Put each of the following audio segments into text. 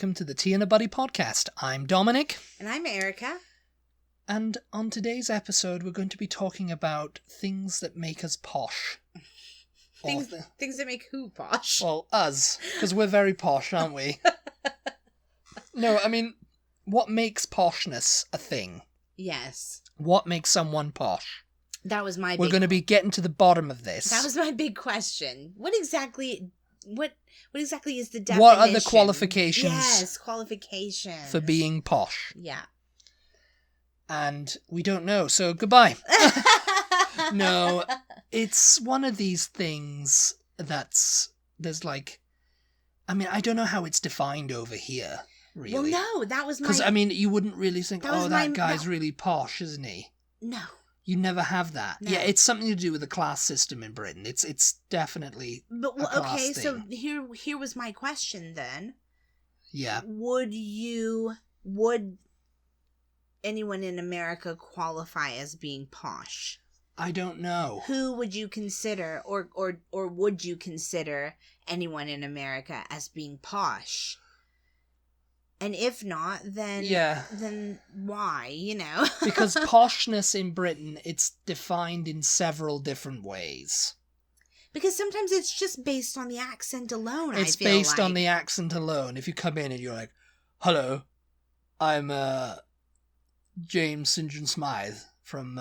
welcome to the Tea and a Butty podcast. I'm Dominic. And I'm Erica. And on today's episode, we're going to be talking about things that make us posh. Things that make who posh? Well, us, because we're very posh, aren't we? No, I mean, what makes poshness a thing? Yes. What makes someone posh? That was my We're going to be getting to the bottom of this. That was my big question. What exactly is the definition? What are the qualifications? Yes, qualifications. For being posh. Yeah. And we don't know, so goodbye. No, it's one of these things there's like, I mean, I don't know how it's defined over here, really. Well, no, that was my... Because, I mean, you wouldn't really think, that guy's really posh, isn't he? No. You never have that. No. Yeah, it's something to do with the class system in Britain. It's definitely a class thing. So here was my question then. Yeah. Would anyone in America qualify as being posh? I don't know. Who would you consider, or would you consider anyone in America as being posh? And if not, then then why, Because poshness in Britain, it's defined in several different ways. Because sometimes it's just based on the accent alone, It's based on the accent alone. If you come in and you're like, hello, I'm James St. John Smythe from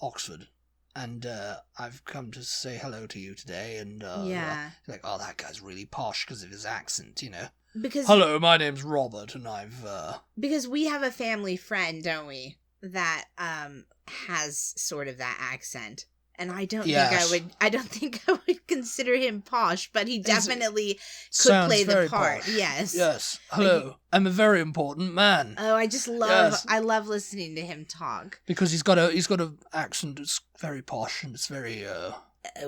Oxford, and I've come to say hello to you today, and like, oh, that guy's really posh because of his accent, Because hello, my name's Robert, and I've because we have a family friend, don't we, that has sort of that accent, and I don't think I would consider him posh, but he definitely could play the part. Posh. Yes. Hello, I'm a very important man. Oh, I love listening to him talk because he's got a accent that's very posh, and it's very it's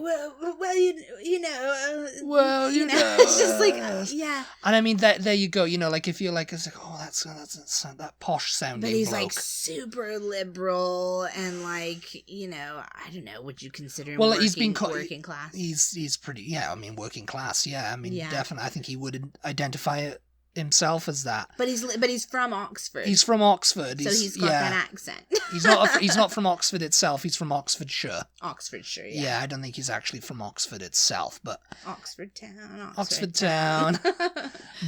just like, yeah. And I mean, there you go, like, if you're like, it's like, oh, that's that posh sounding But he's bloke. like super liberal, and like, I don't know, would you consider him working class? He's pretty, working class, definitely. I think he would identify himself as that. But he's from Oxford. He's from Oxford. So he's got that accent. He's not from Oxford itself. He's from Oxfordshire. Oxfordshire, yeah. Yeah, I don't think he's actually from Oxford itself, but Oxford Town.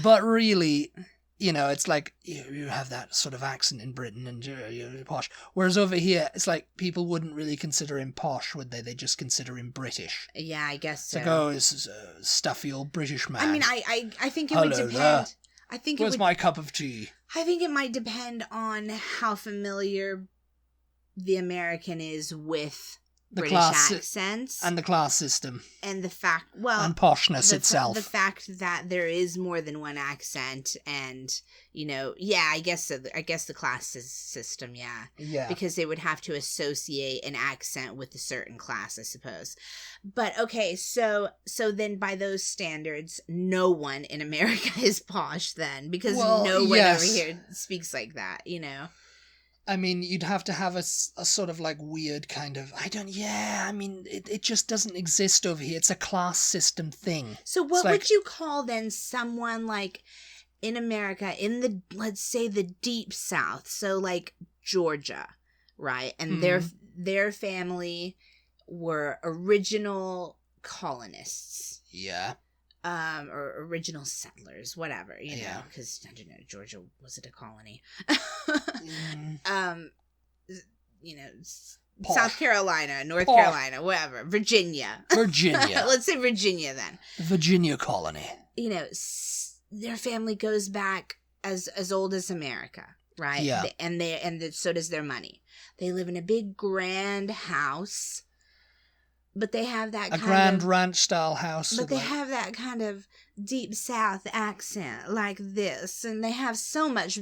But really, it's like you have that sort of accent in Britain, and you're posh. Whereas over here, it's like people wouldn't really consider him posh, would they? They just consider him British. Yeah, I guess so. It's like, this is a stuffy old British man. I mean, I think it would depend. There. Where's my cup of tea? I think it might depend on how familiar the American is with the British accents and the class system, and the fact, and poshness itself. The fact that there is more than one accent, and I guess so. I guess the class system, yeah, because they would have to associate an accent with a certain class, I suppose. But okay, so then by those standards, no one in America is posh then, because no one over here speaks like that, I mean, you'd have to have a sort of like weird kind of, it just doesn't exist over here. It's a class system thing. So what would you call then someone like in America, in let's say the deep South, so like Georgia, right? And their family were original colonists. Yeah. Or original settlers, whatever, because I don't know, Georgia, was it a colony? Posh. South Carolina, North Carolina, whatever, Virginia. Let's say Virginia then. Virginia colony. Their family goes back as old as America, right? Yeah. So does their money. They live in a big grand house. But they have that grand ranch style house. But they have that kind of deep South accent like this, and they have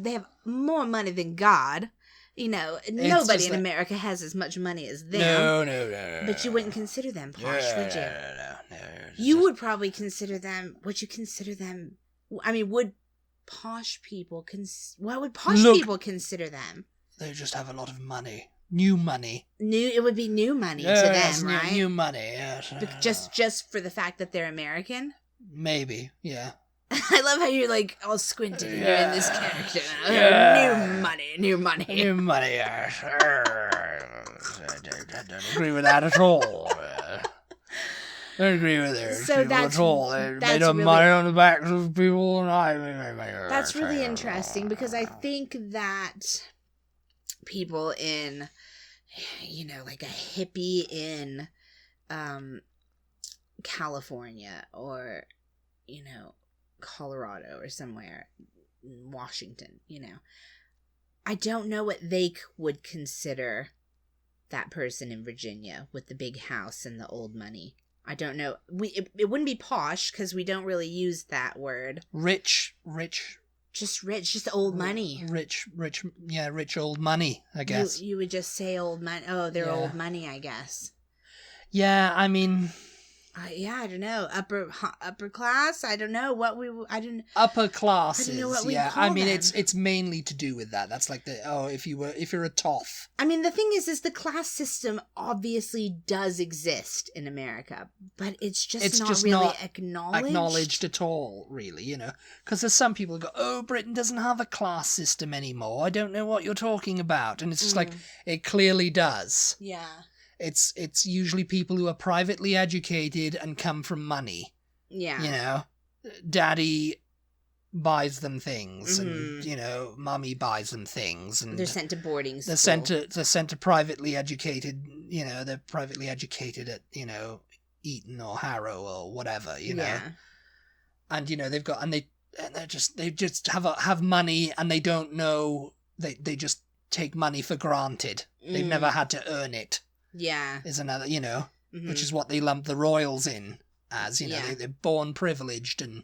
they have more money than God. Nobody in America has as much money as them. No. But you wouldn't consider them posh, would you? No. You would probably consider them. Would you consider them? I mean, would posh people what would posh people consider them? They just have a lot of money. New money. It would be new money to them, right? New money, yes. Just for the fact that they're American? Maybe, yeah. I love how you're like all squinted and you're in this character. New money. New money. I don't agree with that at all. Don't agree with it. So that's at all. They made really, money on the backs of people, and that's really interesting because I think that people in, like a hippie in, California or, Colorado or somewhere, Washington, I don't know what they would consider that person in Virginia with the big house and the old money. I don't know. It wouldn't be posh because we don't really use that word. Rich. Just rich, just old money. Rich old money, I guess. You would just say old money. Oh, they're old money, I guess. Yeah, I mean... I don't know. Upper class? I don't know what upper classes. I don't know what we yeah, call I mean them. it's mainly to do with that. That's like if you're a toff. I mean, the thing is the class system obviously does exist in America, but it's just not acknowledged at all, really, because there's some people who go, oh, Britain doesn't have a class system anymore. I don't know what you're talking about. And it's just like, it clearly does. Yeah. It's usually people who are privately educated and come from money. Yeah. Daddy buys them things, and mummy buys them things, and they're sent to boarding school. They're sent to privately educated. They're privately educated at Eton or Harrow or whatever. Yeah. And they've got they just have money, and they don't know they just take money for granted. They've never had to earn it. Yeah. Is another, which is what they lump the royals in as, they're born privileged and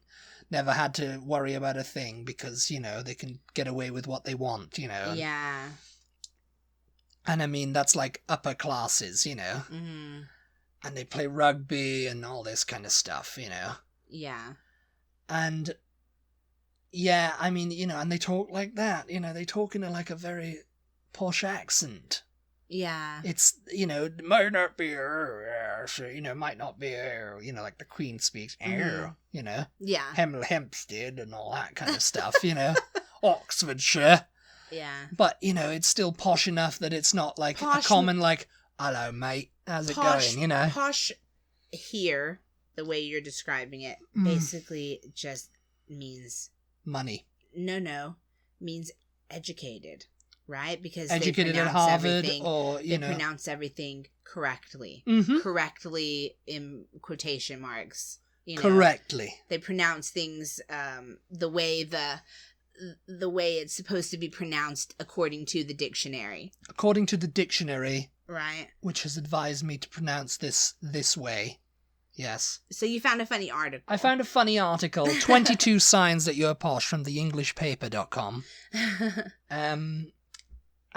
never had to worry about a thing because, they can get away with what they want, Yeah. And I mean, that's like upper classes, Mm-hmm. And they play rugby and all this kind of stuff, Yeah. And, yeah, I mean, and they talk like that, they talk in like a very posh accent. Yeah. It's, might not be, might not be, like the Queen speaks, Yeah. Hemel Hempstead and all that kind of stuff, Oxfordshire. Yeah. But, it's still posh enough that it's not like a common, like, hello, mate, how's it going, Posh here, the way you're describing it, basically just means... money. No, means educated. Right? Because educated at Harvard, or they pronounce everything correctly. Correctly in quotation marks. Correctly. They pronounce things the way it's supposed to be pronounced according to the dictionary. According to the dictionary. Right. Which has advised me to pronounce this way. Yes. So you found a funny article. I found a funny article. 22 signs that you're posh from theenglishpaper.com.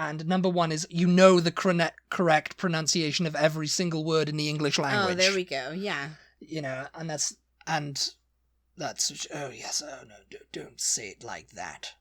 And number one is, the correct pronunciation of every single word in the English language. Oh, there we go. Yeah. And that's, oh yes, oh no, don't say it like that.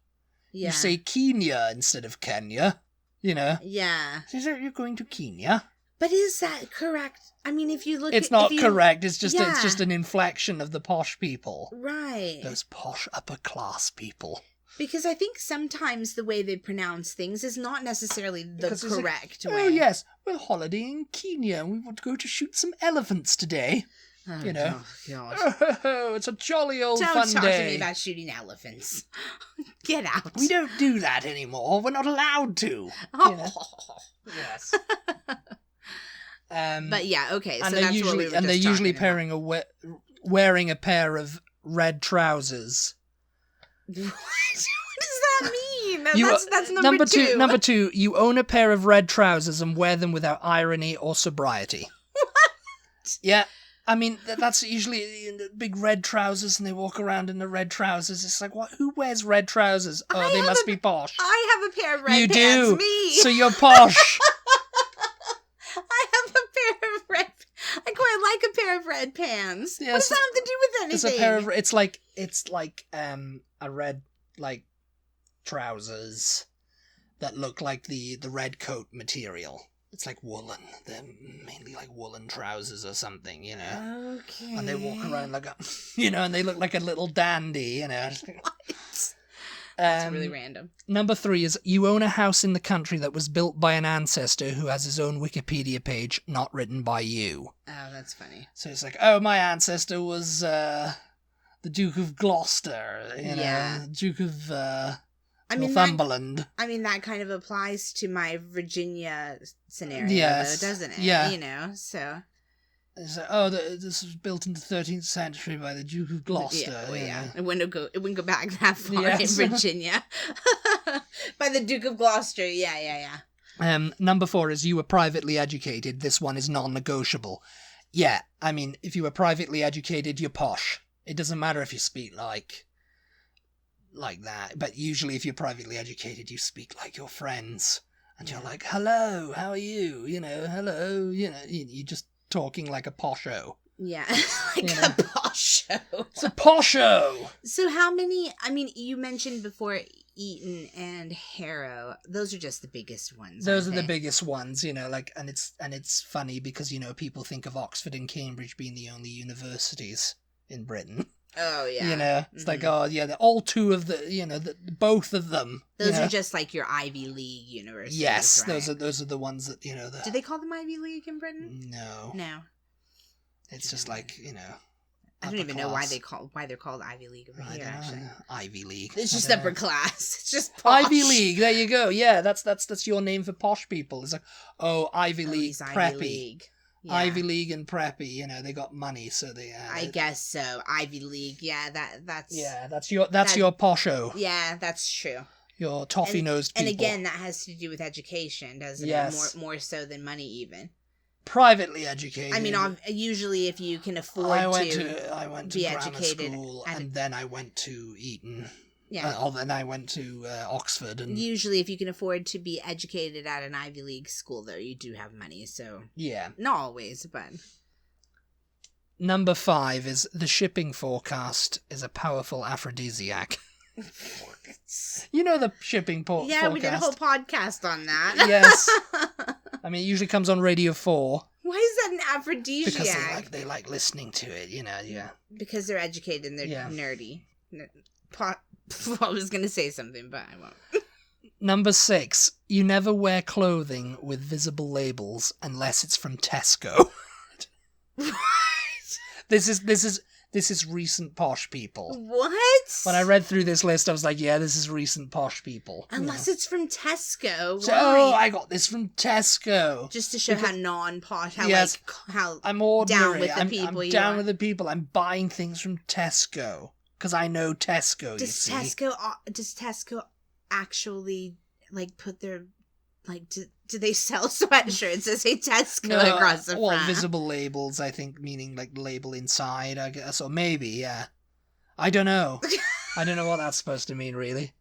Yeah. You say Kenya instead of Kenya, Yeah. So you're going to Kenya. But is that correct? I mean, if you look it's not correct, it's just an inflection of the posh people. Right. Those posh upper class people. Because I think sometimes the way they pronounce things is not necessarily the correct way. Oh, yes. We're holidaying in Kenya and we want to go to shoot some elephants today. Oh, Oh, God. Oh, it's a jolly old Don't fun day. talk to me about shooting elephants. Get out. We don't do that anymore. We're not allowed to. Oh. Yes. But yeah, okay. So and that's usually, what we were and just they're usually about. wearing a pair of red trousers. What does that mean? That's number two. Number two, you own a pair of red trousers and wear them without irony or sobriety. What? Yeah. I mean, that's usually in the big red trousers and they walk around in the red trousers. It's like, what? Who wears red trousers? Oh, they must be posh. I have a pair of red pants. You do. Me. So you're posh. I have a pair of red... I quite like a pair of red pants. Yeah, what does that have to do with anything? It's a pair of... It's like a red, trousers that look like the red coat material. It's like woolen. They're mainly like woolen trousers or something, you know. Okay. And they walk around like a, you know, and they look like a little dandy, you know. What? That's really random. Number 3 is you own a house in the country that was built by an ancestor who has his own Wikipedia page, not written by you. Oh, that's funny. So it's like, oh, my ancestor was the Duke of Gloucester, you know, Duke of Northumberland. That kind of applies to my Virginia scenario, yes. though, doesn't it? Yeah. You know, so... It's like, this was built in the 13th century by the Duke of Gloucester. It wouldn't go back that far in Virginia. By the Duke of Gloucester, yeah. Number 4 is you were privately educated. This one is non-negotiable. Yeah, I mean, if you were privately educated, you're posh. It doesn't matter if you speak like that. But usually if you're privately educated, you speak like your friends. And you're like, hello, how are you? You know, hello. You know, you just... talking like a posho. Yeah, like a posho. It's a posho! So how many, you mentioned before Eton and Harrow. Those are just the biggest ones. Those are the biggest ones, you know, like, and it's funny because, you know, people think of Oxford and Cambridge being the only universities in Britain. Oh, yeah. You know, it's like, oh, yeah, all 2 of the, you know, both of them. Those are just like your Ivy League universities, yes, right? those are the ones that, you know. Do they call them Ivy League in Britain? No. It's just like, you know. I don't even know why they're called Ivy League over here, actually. Ivy League. It's just upper class. It's just posh. Ivy League, there you go. Yeah, that's your name for posh people. It's like, oh, Ivy League, preppy. Ivy League. Yeah. Ivy League and preppy, you know, they got money, so they... I guess so. Ivy League, yeah, that's... Yeah, that's your posho. Yeah, that's true. Your toffee-nosed people. And again, that has to do with education, doesn't it? More so than money, even. Privately educated. Usually if you can afford I to be grammar educated, school, and then I went to Eton. Yeah. Then I went to Oxford. And usually if you can afford to be educated at an Ivy League school, though, you do have money, so... Yeah. Not always, but... Number 5 is the shipping forecast is a powerful aphrodisiac. You know the shipping forecast? Yeah, we did a whole podcast on that. Yes. It usually comes on Radio 4. Why is that an aphrodisiac? Because they like listening to it, you know, yeah. Because they're educated and they're nerdy. I was going to say something, but I won't. Number 6, you never wear clothing with visible labels unless it's from Tesco. What? This is recent posh people. What? When I read through this list, I was like, yeah, this is recent posh people. Unless it's from Tesco. So, I got this from Tesco. Just to show how non-posh, how I'm ordinary. down with the people I'm down with the people. I'm buying things from Tesco. Because I know Tesco, Does Tesco actually, put their... do they sell sweatshirts that say Tesco across the front? Well, visible labels, I think, meaning, label inside, I guess. Or maybe, yeah. I don't know. I don't know what that's supposed to mean, really.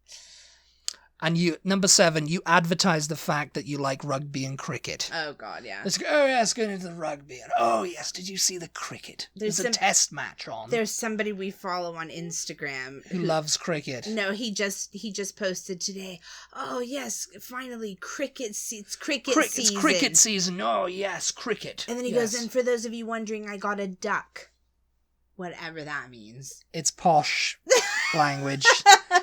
And number 7, you advertise the fact that you like rugby and cricket. Oh, God, yeah. Let's go into the rugby. And, oh, yes, did you see the cricket? There's a test match on. There's somebody we follow on Instagram. Who loves cricket. No, he just posted today, oh, yes, finally, it's cricket season. It's cricket season. Oh, yes, cricket. And then he goes, and for those of you wondering, I got a duck. Whatever that means. It's posh language.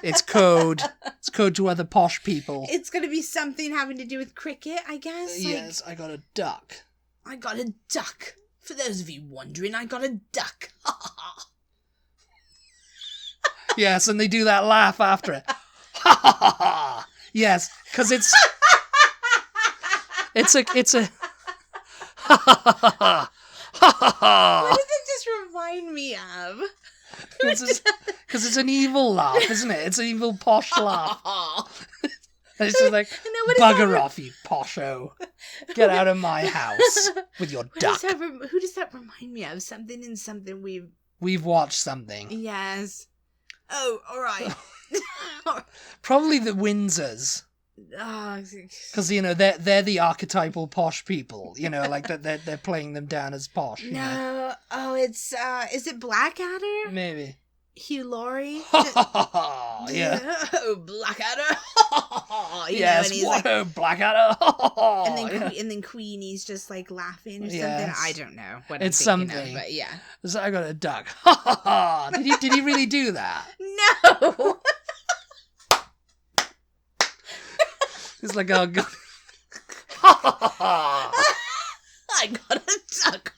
It's code. It's code to other posh people. It's going to be something having to do with cricket, I guess. Yes, I got a duck. I got a duck. For those of you wondering, I got a duck. Yes, and they do that laugh after it. Ha ha ha ha. Yes, because it's a ha ha ha ha ha ha. What does it just remind me of? Because it's an evil laugh, isn't it? It's an evil posh laugh. And it's just like, bugger off, you posho. Get out of my house with your duck. Who does that remind me of? Something in something we've watched something. Yes. Oh, all right. Probably the Windsors. Because, they're the archetypal posh people. They're playing them down as posh. No. Oh, it's, is it Blackadder? Maybe. Hugh Laurie? Yeah. Oh, Blackadder. Yes, and he's what like, a Blackadder. and then Queenie's just like laughing or something. Yes. I don't know what It's I'm thinking something. of, but yeah. So I got a duck. Did he really do that? No. It's like, oh god. I got a duck.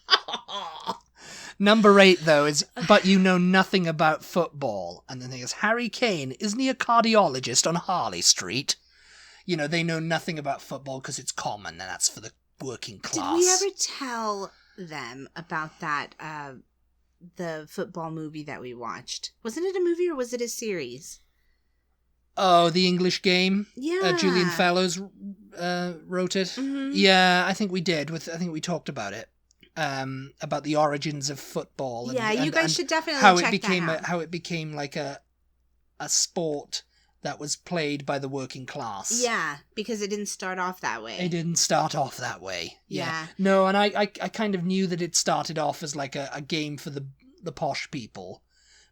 Number 8, though, is but you know nothing about football. And the thing is, Harry Kane, isn't he a cardiologist on Harley Street? You know, they know nothing about football because it's common, and that's for the working class. Did we ever tell them about that, the football movie that we watched? Wasn't it a movie or was it a series? Oh, The English Game? Yeah. Julian Fellows wrote it. Mm-hmm. Yeah, I think we did. I think we talked about it. About the origins of football. Yeah, you guys should definitely check that out. How it became like a sport that was played by the working class. Yeah, because it didn't start off that way. It didn't start off that way. Yeah. No, and I kind of knew that it started off as like a game for the posh people.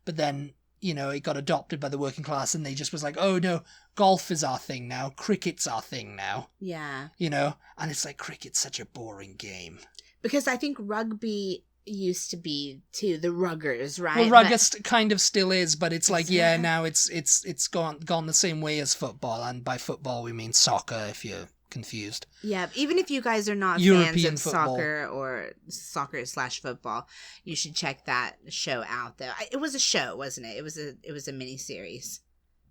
But then, you know, it got adopted by the working class and they just was like, oh no, golf is our thing now. Cricket's our thing now. Yeah. You know? And it's like, cricket's such a boring game. Because I think rugby used to be, too, the ruggers, right? Well, rugby kind of still is, but it's like, yeah, now it's gone the same way as football. And by football, we mean soccer, if you're confused. Yeah, even if you guys are not European fans of football. soccer or soccer/football, you should check that show out, though. It was a show, wasn't it? It was a mini-series,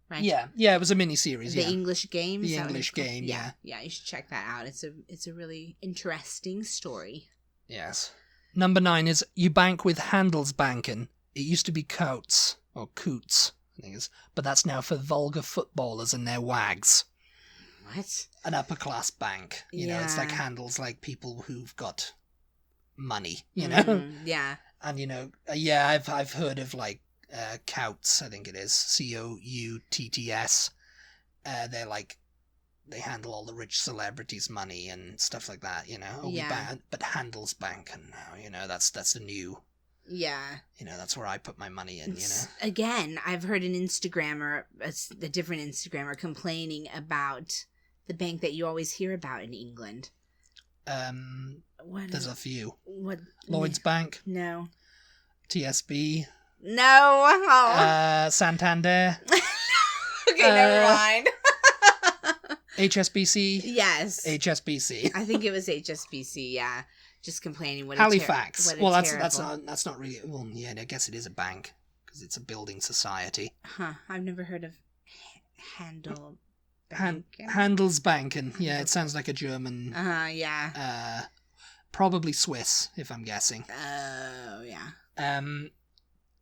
right? Yeah, it was a mini-series, The English Game? The English Game, yeah. Yeah, you should check that out. It's a really interesting story. Yes. Number 9 is you bank with Handelsbanken. It used to be Coates, or Coots, I think it's, but that's now for vulgar footballers and their wags. What? An upper class bank. You know, it's like Yeah. handles like people who've got money, you know? Yeah. And, you know, yeah, I've heard of like Coutts, I think it is, Coutts. They're like, they handle all the rich celebrities' money and stuff like that, you know? Yeah. But Handelsbanken now, you know, that's a new... Yeah. You know, that's where I put my money in, you know? Again, I've heard an Instagrammer, a different Instagrammer, complaining about the bank that you always hear about in England. There's a few. What? Lloyd's Bank, No. TSB, No. Oh. Santander, Okay, never mind. HSBC. Yes. HSBC. I think it was HSBC, yeah. Just complaining what Halifax. what a Well, terrible... that's not really. Well, yeah, I guess it is a bank because it's a building society. Huh. I've never heard of Handel. Handelsbanken. Yeah, it sounds like a German. Yeah. Probably Swiss, if I'm guessing. Oh, yeah.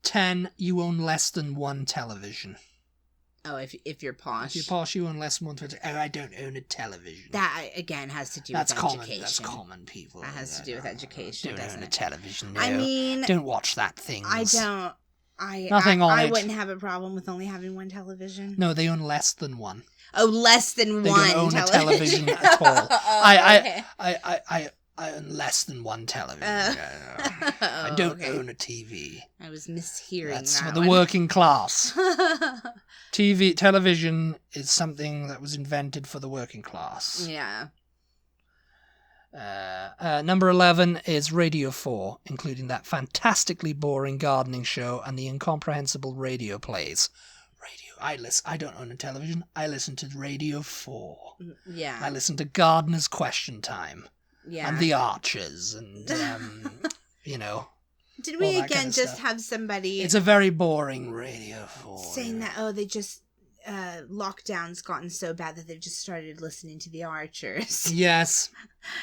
10. You own less than one television. Oh, if you're posh. If you're posh, you own less than one television. Oh, I don't own a television. That, again, has to do That's with common. education. That's common, people. That has to do with education, Don't doesn't own a it? television, no. I mean... Don't watch that thing. I don't... Nothing on I it. wouldn't have a problem with only having one television. No, they own less than one. Oh, less than They one don't own a television at all. okay. I own less than one television. I don't own a TV. I was mishearing That's that for the one. working class. Television is something that was invented for the working class. Yeah. Number 11 is Radio 4, including that fantastically boring gardening show and the incomprehensible radio plays. I don't own a television. I listen to Radio 4. Yeah. I listen to Gardener's Question Time. Yeah. And The Archers and, you know. Did we all that again kind of just stuff. have somebody It's a very boring Radio 4. saying that, oh, they just, lockdown's gotten so bad that they've just started listening to The Archers. Yes.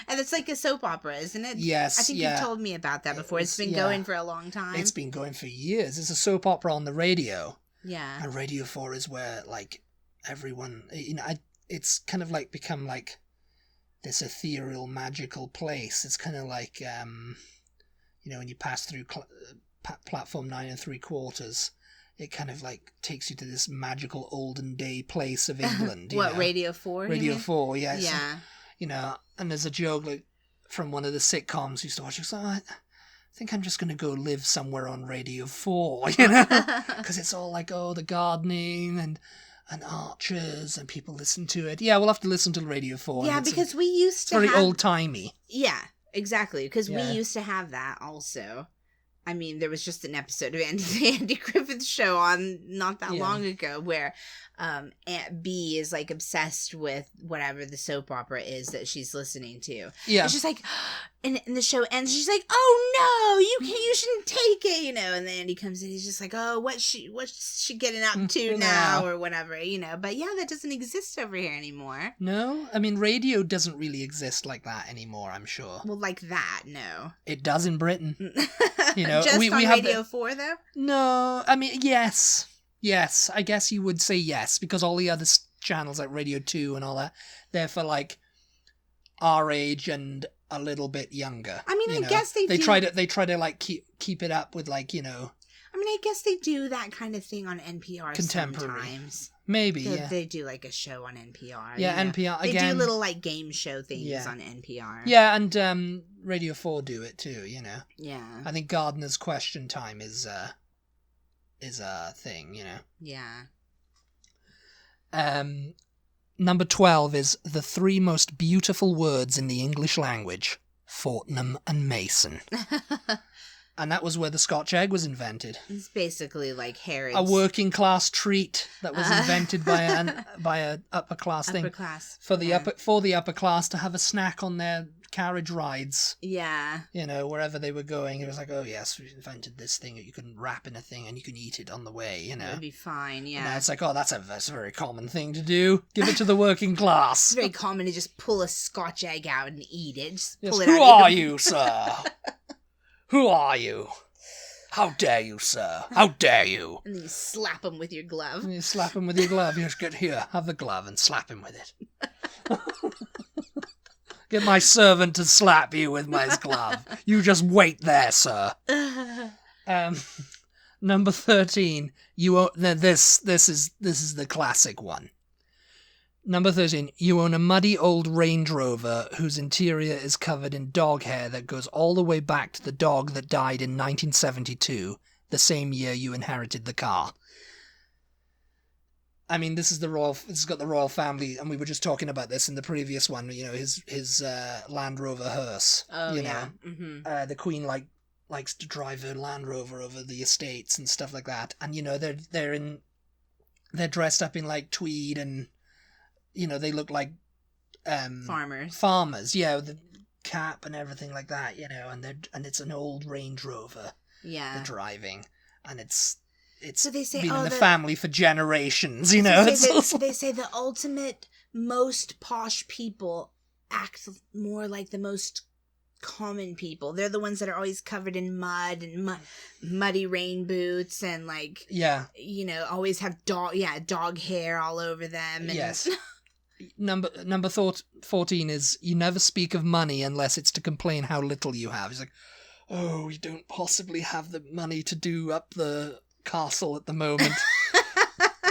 And it's like a soap opera, isn't it? Yes, I think yeah. you've told me about that before. It's been going for a long time. It's been going for years. It's a soap opera on the radio. Yeah. And Radio 4 is where, like, everyone, you know, it's kind of like become like this ethereal, magical place. It's kind of like, you know, when you pass through platform 9 3/4, it kind of like takes you to this magical olden day place of England. What, you know? Radio 4? Radio 4, yes. Yeah. You know, and there's a joke like from one of the sitcoms we used to watch. It's like, I think I'm just going to go live somewhere on Radio 4, you know? Because it's all like, oh, the gardening and and Archers, and people listen to it. Yeah, we'll have to listen to Radio 4. Yeah, because we used to very old-timey. Yeah, exactly, because we used to have that also. I mean, there was just an episode of Andy Griffith Show on not that long ago where Aunt B is like obsessed with whatever the soap opera is that she's listening to. Yeah. And she's like, and the show ends, she's like, oh no, you shouldn't take it, you know. And then Andy comes in, he's just like, oh, what's she getting up to now or whatever, you know. But yeah, that doesn't exist over here anymore. No? I mean, radio doesn't really exist like that anymore, I'm sure. Well, like that, no. It does in Britain. You know, just we on have Radio 4, though? No, I mean, yes. Yes, I guess you would say yes, because all the other channels like Radio 2 and all that, they're for like our age and a little bit younger. I mean, I guess they do. They try to like keep it up with like, you know. I mean, I guess they do that kind of thing on NPR contemporary. Sometimes. Maybe, They do like a show on NPR. Yeah, you know? NPR, they again. They do little like game show things on NPR. Yeah, and Radio 4 do it too, you know. Yeah. I think Gardner's Question Time is a thing, you know. Yeah. Number 12 is the 3 most beautiful words in the English language: Fortnum and Mason. And that was where the Scotch egg was invented. It's basically like Harrods. A working class treat that was invented by a upper class thing. For the upper class to have a snack on their carriage rides. Yeah. You know, wherever they were going, it was like, oh yes, we invented this thing that you can wrap in a thing and you can eat it on the way, you know. It'd be fine, yeah. And now it's like, oh, that's a very common thing to do. Give it to the working class. It's very common to just pull a Scotch egg out and eat it. Just pull it Who out. are you, sir? Who are you? How dare you, sir? How dare you? And then you slap him with your glove. And you slap him with your glove. You just get here, have the glove, and slap him with it. Get my servant to slap you with my glove. You just wait there, sir. Number 13. This is the classic one. Number 13, you own a muddy old Range Rover whose interior is covered in dog hair that goes all the way back to the dog that died in 1972, the same year you inherited the car. I mean, this has got the royal family, and we were just talking about this in the previous one, you know, his Land Rover hearse. Oh, you yeah. know? Mm-hmm. The Queen likes to drive her Land Rover over the estates and stuff like that, and you know, they're dressed up in like tweed and, you know, they look like farmers, yeah, with the cap and everything like that, you know, and it's an old Range Rover. Yeah. They're driving, and it's so they say, been in the family for generations, you know. They say the ultimate most posh people act more like the most common people. They're the ones that are always covered in mud and muddy rain boots and like, you know, always have dog hair all over them. And yes. Number 14 is you never speak of money unless it's to complain how little you have. He's like, oh, we don't possibly have the money to do up the castle at the moment.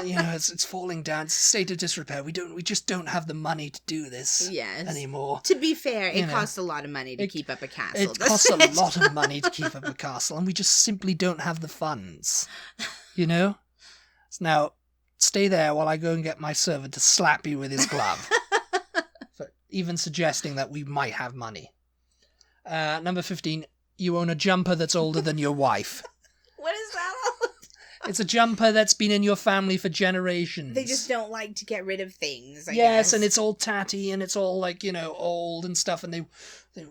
You know, it's falling down. It's a state of disrepair. We just don't have the money to do this anymore. To be fair, it costs a lot of money to keep up a castle. It costs a lot of money to keep up a castle, and we just simply don't have the funds. You know? So now, stay there while I go and get my servant to slap you with his glove. For even suggesting that we might have money. Number 15, you own a jumper that's older than your wife. What is that all? It's a jumper that's been in your family for generations. They just don't like to get rid of things, I guess. guess. And it's all tatty and it's all like, you know, old and stuff, and they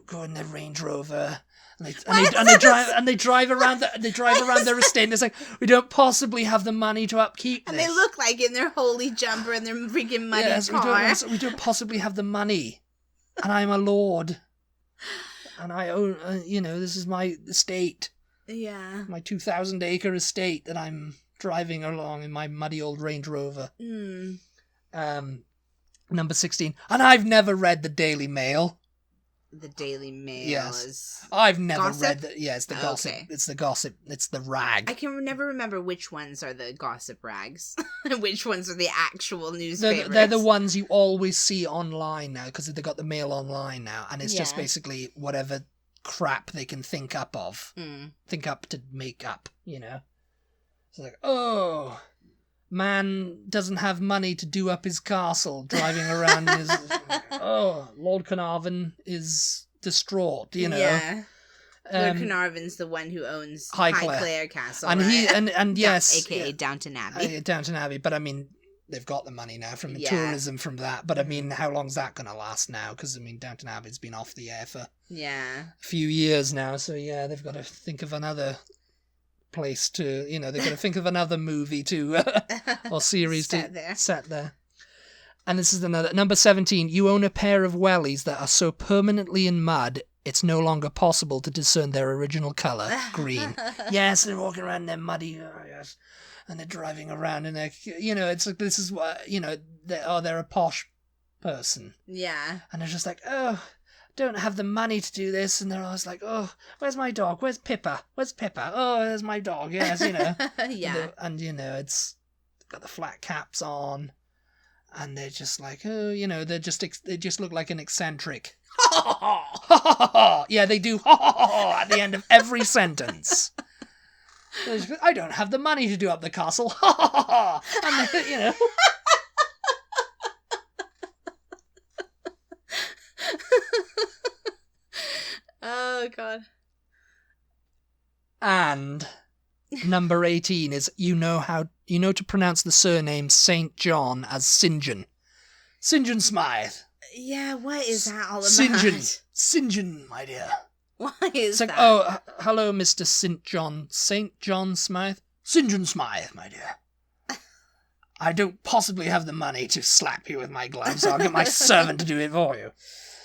go in their Range Rover. And they drive around their estate, and it's like, we don't possibly have the money to upkeep this. And they look like in their holy jumper and their freaking muddy car. We don't possibly have the money. And I'm a lord. And I own, you know, this is my estate. Yeah. My 2,000-acre estate that I'm driving along in my muddy old Range Rover. Number 16. And I've never read the Daily Mail. The Daily Mail is... I've never gossip? read the... Yeah, it's the gossip. Okay. It's the gossip. It's the rag. I can never remember which ones are the gossip rags. And which ones are the actual newspapers. They're the ones you always see online now, because they've got the Mail online now. And it's just basically whatever crap they can think up of. Think up to make up, you know? It's like, oh... man doesn't have money to do up his castle, driving around in his... Oh, Lord Carnarvon is distraught, you know. Yeah. Lord Carnarvon's the one who owns Highclere Castle, and right? he and yes, aka Downton Abbey. Downton Abbey. But I mean, they've got the money now from the tourism from that. But I mean, how long's that gonna last now? Because I mean, Downton Abbey's been off the air for a few years now. So yeah, they've got to think of another place to, you know, they've got to think of another movie to or series set there. And this is another number 17. You own a pair of wellies that are so permanently in mud, it's no longer possible to discern their original colour, green. Yes, they're walking around in their muddy, yes, and they're driving around in their, you know, it's like, this is what, you know, they're a posh person. Yeah. And they're just like, oh, don't have the money to do this. And they're always like, oh, where's my dog? Where's Pippa? Where's Pippa? Oh, there's my dog. Yes, you know. Yeah. And you know, it's got the flat caps on. And they're just like, oh, you know, they just look like an eccentric. Yeah, they do at the end of every sentence. I don't have the money to do up the castle. And they, you know. Oh God. And number 18 is you know to pronounce the surname St. John as St. John. St. John Smythe. Yeah, what is that all about? St. John, my dear. Why is it's like, oh, hello, Mr. St. John. St. John Smythe? St. John Smythe, my dear. I don't possibly have the money to slap you with my gloves, so I'll get my servant to do it for you.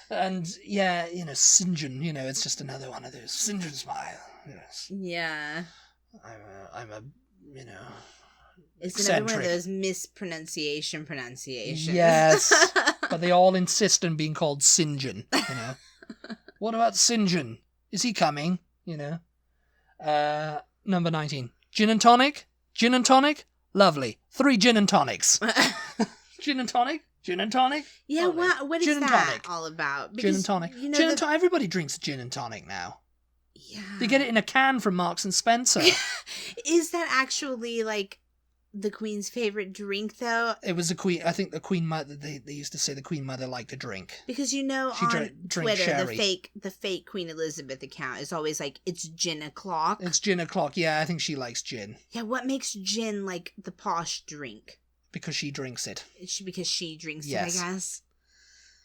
And, yeah, you know, St. John, you know, it's just another one of those. St. John Smythe. Yes. Yeah. I'm a, you know... It's eccentric. another one of those mispronunciations. Yes, but they all insist on being called St. John, you know. What about St. John? Is he coming? You know. Number 19. Gin and tonic? Gin and tonic? Lovely. 3 gin and tonics. Gin and tonic? Gin and tonic? Yeah, what is gin that tonic. All about? Because, gin and tonic. You know, everybody drinks gin and tonic now. Yeah. They get it in a can from Marks and Spencer. Is that actually, like, the Queen's favorite drink, though? It was the Queen. I think the Queen Mother. They used to say the Queen Mother liked to drink because you know she on Twitter sherry. the fake Queen Elizabeth account is always like it's gin o'clock. It's gin o'clock. Yeah, I think she likes gin. Yeah, what makes gin like the posh drink? Because she drinks it. Because she drinks it, I guess.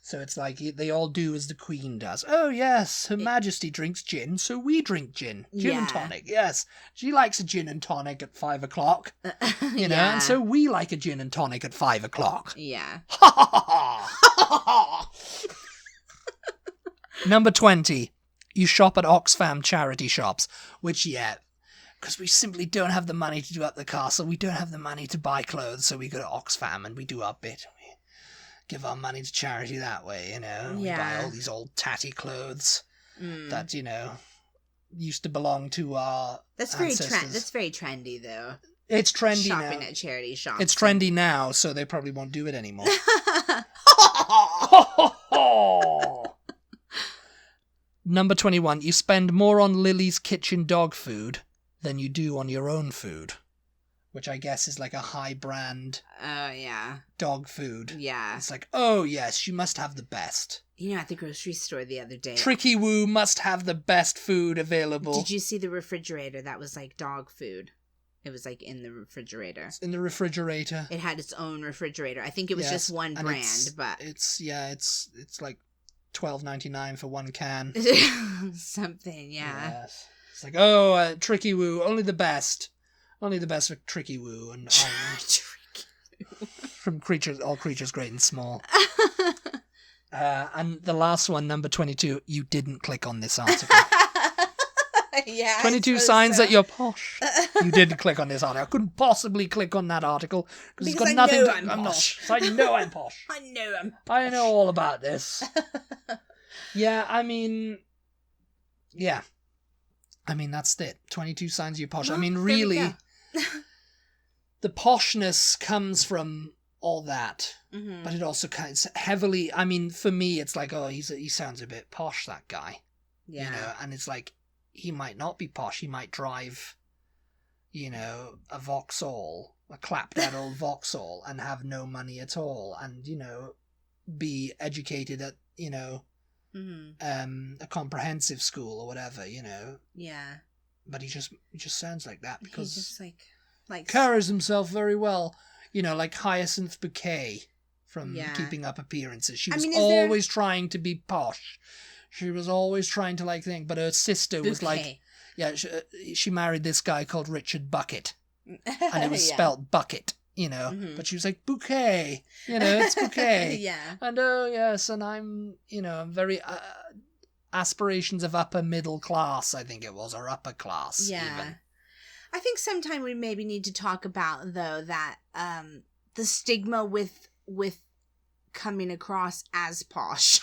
So it's like they all do as the Queen does. Oh, yes, Her Majesty drinks gin, so we drink gin. Gin and tonic, yes. She likes a gin and tonic at 5 o'clock. You know, and so we like a gin and tonic at 5 o'clock. Yeah. Ha ha ha! Number 20. You shop at Oxfam charity shops, which, because we simply don't have the money to do up the castle. We don't have the money to buy clothes, so we go to Oxfam and we do our bit. Give our money to charity that way, you know. We buy all these old tatty clothes that, you know, used to belong to our ancestors. That's very trendy, though. It's trendy now. Shopping at charity shops. It's trendy now, so they probably won't do it anymore. Number 21. You spend more on Lily's kitchen dog food than you do on your own food. Which I guess is like a high brand dog food. Yeah. It's like, oh yes, you must have the best. You know, at the grocery store the other day. Tricky Woo must have the best food available. Did you see the refrigerator that was like dog food? It was like in the refrigerator. It's in the refrigerator. It had its own refrigerator. I think it was just one brand, but it's like $12.99 for one can. Something, yeah. Yes. It's like, oh, Tricky Woo, only the best. Only the best for Tricky Woo and from All Creatures Great and Small. And the last one, number 22, you didn't click on this article. Yeah, 22 signs that you're posh. You didn't click on this article. I couldn't possibly click on that article because it's got nothing to... I'm posh. So I know I'm posh. I know all about this. Yeah, I mean, that's it. 22 signs you're posh. Well, I mean, really... The poshness comes from all that, but it also kind of heavily. I mean, for me, it's like, oh, he sounds a bit posh, that guy. Yeah, you know, and it's like he might not be posh. He might drive, you know, a Vauxhall a clapped out old Vauxhall and have no money at all, and, you know, be educated at, you know, a comprehensive school or whatever, you know. Yeah. But he just sounds like that because he just like carries himself very well, you know, like Hyacinth Bouquet from Keeping Up Appearances. She was always trying to be posh. She was always trying to like think, but her sister was like, she married this guy called Richard Bucket, and it was spelt bucket, you know. But she was like Bouquet, you know, it's Bouquet. And oh yes, and I'm, you know, I'm very aspirations of upper middle class, I think it was, or upper class. Even. I think sometime we maybe need to talk about, though, that the stigma with coming across as posh.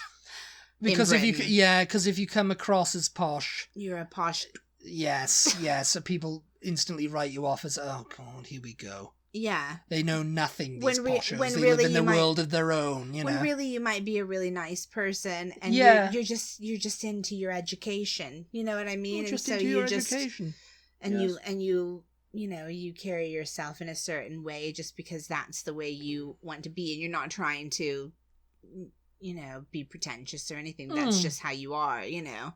Because if you come across as posh, you're a posh. Yes. So people instantly write you off as, oh God, here we go. Yeah. They know nothing, these poshos. They live in the world of their own, you know. When really you might be a really nice person, and you're just into your education. You know what I mean? Just into your education. And you know, you carry yourself in a certain way just because that's the way you want to be, and you're not trying to, you know, be pretentious or anything. That's just how you are, you know.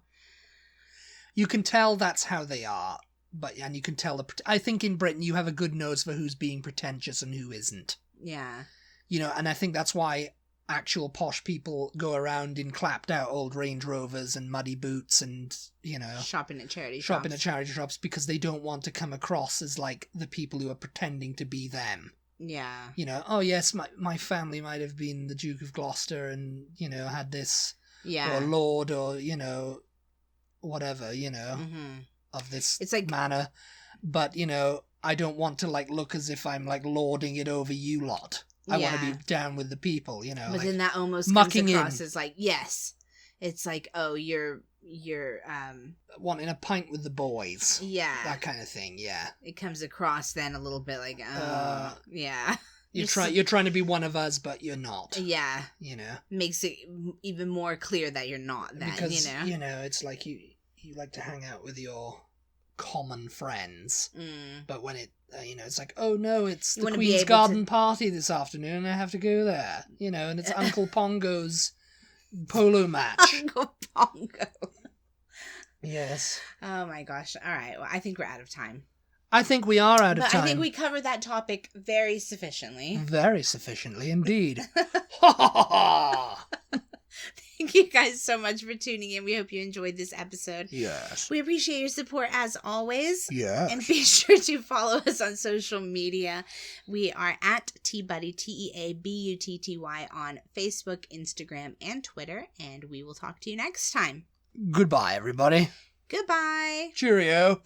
You can tell that's how they are, and you can tell I think in Britain you have a good nose for who's being pretentious and who isn't. Yeah. You know, and I think that's why actual posh people go around in clapped out old Range Rovers and muddy boots and, you know, shopping at charity shops, because they don't want to come across as like the people who are pretending to be them. Yeah. You know, oh yes, my family might have been the Duke of Gloucester and, you know, had this, or Lord, or, you know, whatever, you know, of this manner. But, you know, I don't want to like look as if I'm like lording it over you lot. I want to be down with the people, you know. But like, then that almost comes across as like, yes, it's like, oh, you're wanting a pint with the boys. Yeah. That kind of thing, yeah. It comes across then a little bit like, yeah. You're trying to be one of us, but you're not. Yeah. You know. Makes it even more clear that you're not then, because, you know. You know, it's like you like to hang out with your common friends, but when it, you know, it's like, oh no, it's the Queen's Garden party this afternoon and I have to go there, you know, and it's Uncle Pongo's polo match. Uncle Pongo. Yes. Oh my gosh. All right. Well, I think we're out of time. I think we are out of time. I think we covered that topic very sufficiently. Very sufficiently, indeed. Ha ha ha! Thank you guys so much for tuning in. We hope you enjoyed this episode. Yes. We appreciate your support as always. Yes. And be sure to follow us on social media. We are at TButty, TEABUTTY on Facebook, Instagram, and Twitter. And we will talk to you next time. Goodbye, everybody. Goodbye. Cheerio.